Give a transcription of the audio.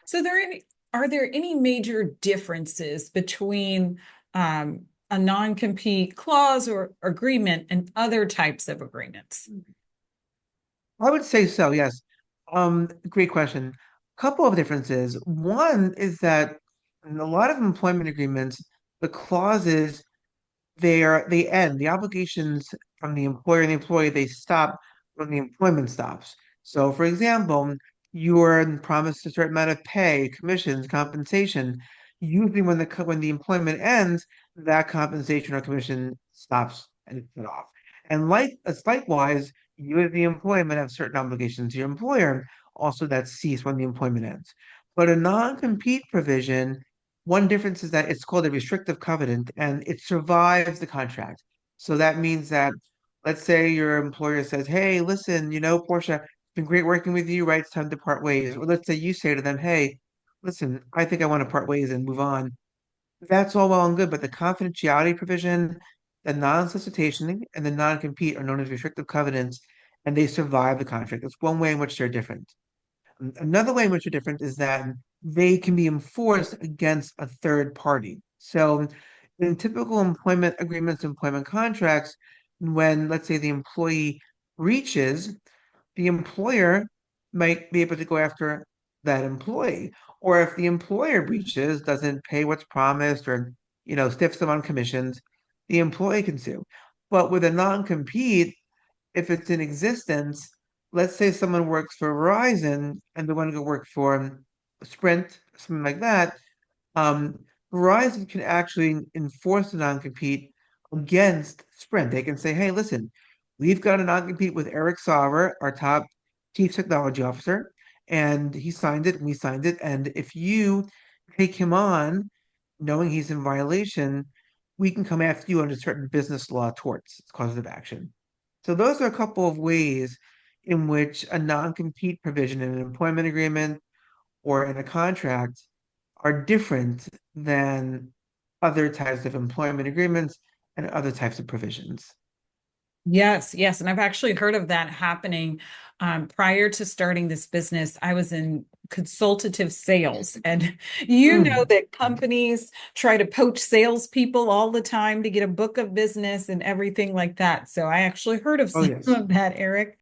So are there any major differences between a non-compete clause or agreement and other types of agreements? I would say so, yes. Great question. Couple of differences. One is that in a lot of employment agreements, the clauses they end. The obligations from the employer and the employee, they stop when the employment stops. So for example, you are promised a certain amount of pay, commissions, compensation. Usually when the employment ends, that compensation or commission stops and it's cut off. And likewise, you as the employment have certain obligations to your employer, also that cease when the employment ends. But a non-compete provision, one difference is that it's called a restrictive covenant and it survives the contract. So that means that, let's say your employer says, "Hey, listen, Portia, it's been great working with you, right? It's time to part ways." Or let's say you say to them, "Hey, listen, I think I want to part ways and move on." That's all well and good, but the confidentiality provision, the non-solicitation, and the non-compete are known as restrictive covenants, and they survive the contract. That's one way in which they're different. Another way in which they're different is that they can be enforced against a third party. So, in typical employment agreements, employment contracts, when let's say the employee breaches, the employer might be able to go after that employee. Or if the employer breaches, doesn't pay what's promised, or stiffs them on commissions, the employee can sue. But with a non-compete, if it's in existence, let's say someone works for Verizon and they want to go work for Sprint, something like that, um, Verizon can actually enforce the non-compete against Sprint. They can say, "Hey, listen, we've got a non-compete with Eric Sauer, our top chief technology officer, and he signed it, and we signed it. And if you take him on, knowing he's in violation, we can come after you under certain business law torts, it's causes of action." So those are a couple of ways in which a non-compete provision in an employment agreement or in a contract are different than other types of employment agreements and other types of provisions. Yes, yes. And I've actually heard of that happening. Prior to starting this business, I was in consultative sales. And you know Mm. that companies try to poach salespeople all the time to get a book of business and everything like that. So I actually heard of Oh, some yes. of that, Eric.